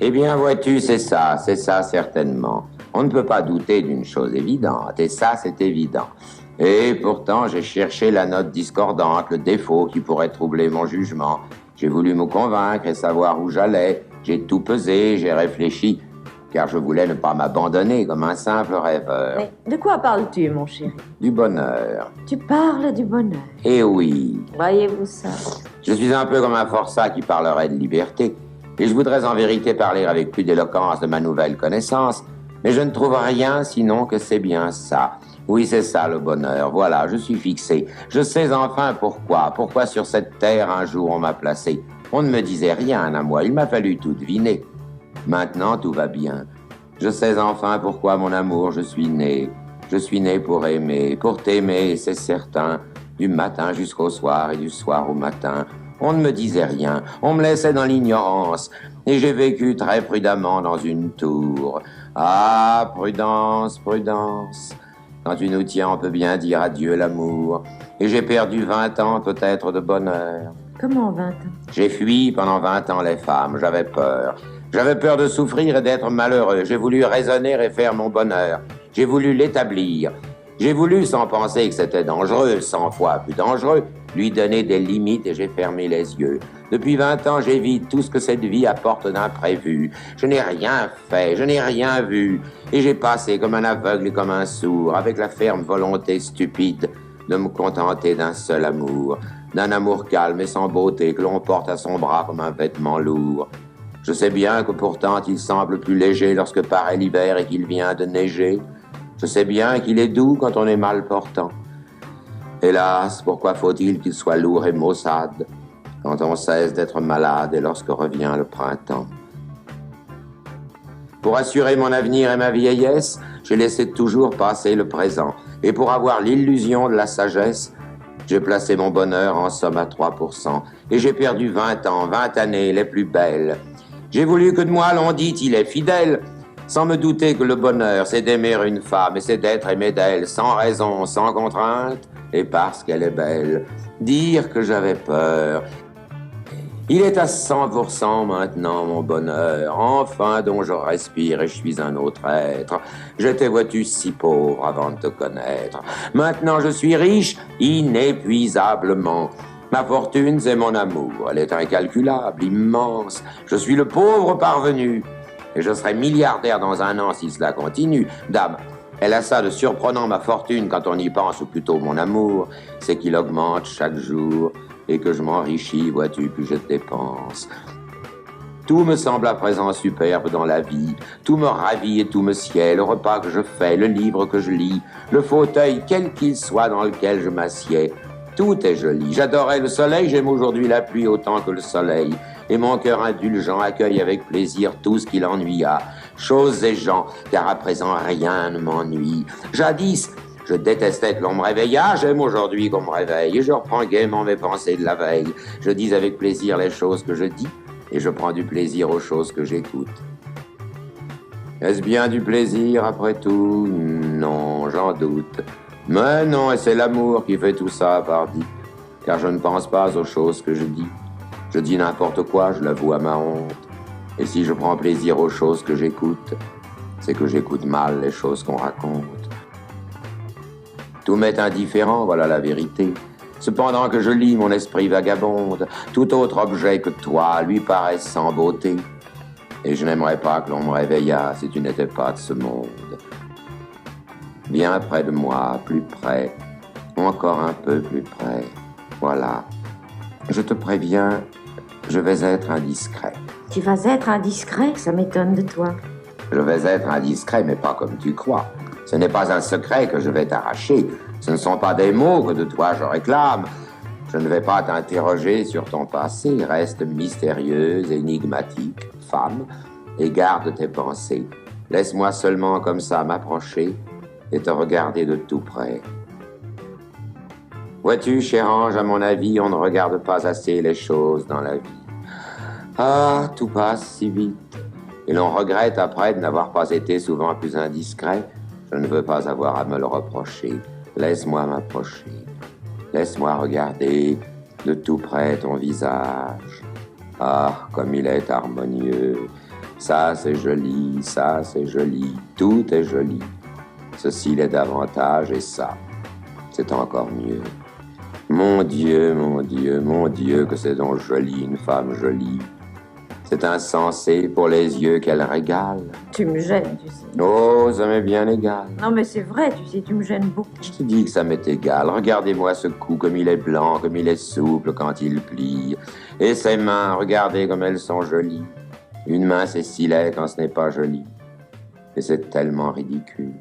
Eh bien, vois-tu, c'est ça certainement. On ne peut pas douter d'une chose évidente, et ça, c'est évident. Et pourtant, j'ai cherché la note discordante, le défaut qui pourrait troubler mon jugement. J'ai voulu me convaincre et savoir où j'allais. J'ai tout pesé, j'ai réfléchi, car je voulais ne pas m'abandonner comme un simple rêveur. Mais de quoi parles-tu, mon chéri? Du bonheur. Tu parles du bonheur. Eh oui. Voyez-vous ça? Je suis un peu comme un forçat qui parlerait de liberté. Et je voudrais en vérité parler avec plus d'éloquence de ma nouvelle connaissance, mais je ne trouve rien sinon que c'est bien ça. Oui, c'est ça le bonheur. Voilà, je suis fixé. Je sais enfin pourquoi. Pourquoi sur cette terre un jour on m'a placé. On ne me disait rien à moi, il m'a fallu tout deviner. Maintenant tout va bien. Je sais enfin pourquoi mon amour je suis né. Je suis né pour aimer, pour t'aimer, c'est certain. Du matin jusqu'au soir et du soir au matin. On ne me disait rien, on me laissait dans l'ignorance, et j'ai vécu très prudemment dans une tour. Ah, prudence, prudence. Quand tu nous tiens, on peut bien dire adieu l'amour. Et j'ai perdu 20 ans peut-être de bonheur. Comment 20 ans? J'ai fui pendant 20 ans les femmes, j'avais peur. J'avais peur de souffrir et d'être malheureux. J'ai voulu raisonner et faire mon bonheur. J'ai voulu l'établir. J'ai voulu, sans penser que c'était dangereux, 100 fois plus dangereux, lui donner des limites et j'ai fermé les yeux. Depuis 20 ans, j'évite tout ce que cette vie apporte d'imprévu. Je n'ai rien fait, je n'ai rien vu. Et j'ai passé comme un aveugle et comme un sourd, avec la ferme volonté stupide de me contenter d'un seul amour, d'un amour calme et sans beauté que l'on porte à son bras comme un vêtement lourd. Je sais bien que pourtant il semble plus léger lorsque paraît l'hiver et qu'il vient de neiger. Je sais bien qu'il est doux quand on est mal portant. Hélas, pourquoi faut-il qu'il soit lourd et maussade quand on cesse d'être malade et lorsque revient le printemps? Pour assurer mon avenir et ma vieillesse, j'ai laissé toujours passer le présent. Et pour avoir l'illusion de la sagesse, j'ai placé mon bonheur en somme à 3%. Et j'ai perdu 20 ans, 20 années les plus belles. J'ai voulu que de moi l'on dit il est fidèle, sans me douter que le bonheur, c'est d'aimer une femme et c'est d'être aimé d'elle, sans raison, sans contrainte, et parce qu'elle est belle. Dire que j'avais peur. Il est à 100% maintenant, mon bonheur, enfin dont je respire et je suis un autre être. J'étais, vois-tu, si pauvre avant de te connaître. Maintenant je suis riche, inépuisablement. Ma fortune, c'est mon amour. Elle est incalculable, immense. Je suis le pauvre parvenu. Et je serai milliardaire dans un an si cela continue. Dame, elle a ça de surprenant, ma fortune, quand on y pense, ou plutôt mon amour, c'est qu'il augmente chaque jour et que je m'enrichis, vois-tu, plus je dépense. Tout me semble à présent superbe dans la vie. Tout me ravit et tout me sied. Le repas que je fais, le livre que je lis, le fauteuil, quel qu'il soit, dans lequel je m'assieds. Tout est joli. J'adorais le soleil, j'aime aujourd'hui la pluie autant que le soleil. Et mon cœur indulgent accueille avec plaisir tout ce qui l'ennuya. Choses et gens, car à présent rien ne m'ennuie. Jadis, je détestais que l'on me réveillât, j'aime aujourd'hui qu'on me réveille. Et je reprends gaiement mes pensées de la veille. Je dis avec plaisir les choses que je dis, et je prends du plaisir aux choses que j'écoute. Est-ce bien du plaisir après tout? Non, j'en doute. Mais non, et c'est l'amour qui fait tout ça, pardi. Car je ne pense pas aux choses que je dis. Je dis n'importe quoi, je l'avoue à ma honte. Et si je prends plaisir aux choses que j'écoute, c'est que j'écoute mal les choses qu'on raconte. Tout m'est indifférent, voilà la vérité. Cependant que je lis, mon esprit vagabonde. Tout autre objet que toi lui paraît sans beauté. Et je n'aimerais pas que l'on me réveillât si tu n'étais pas de ce monde. Viens près de moi, plus près, encore un peu plus près. Voilà. Je te préviens, je vais être indiscret. Tu vas être indiscret? Ça m'étonne de toi. Je vais être indiscret, mais pas comme tu crois. Ce n'est pas un secret que je vais t'arracher. Ce ne sont pas des mots que de toi je réclame. Je ne vais pas t'interroger sur ton passé. Reste mystérieuse, énigmatique, femme, et garde tes pensées. Laisse-moi seulement comme ça m'approcher et te regarder de tout près. Vois-tu, cher ange, à mon avis, on ne regarde pas assez les choses dans la vie. Ah, tout passe si vite. Et l'on regrette après de n'avoir pas été souvent plus indiscret. Je ne veux pas avoir à me le reprocher. Laisse-moi m'approcher. Laisse-moi regarder de tout près ton visage. Ah, comme il est harmonieux. Ça c'est joli, ça c'est joli, tout est joli. Ceci l'est davantage et ça, c'est encore mieux. Mon Dieu, mon Dieu, mon Dieu, que c'est donc joli, une femme jolie. C'est insensé pour les yeux qu'elle régale. Tu me gênes, tu sais. Oh, ça m'est bien égal. Non, mais c'est vrai, tu sais, tu me gênes beaucoup. Je te dis que ça m'est égal. Regardez-moi ce cou, comme il est blanc, comme il est souple quand il plie. Et ses mains, regardez comme elles sont jolies. Une main, c'est si laid quand ce n'est pas joli. Et c'est tellement ridicule.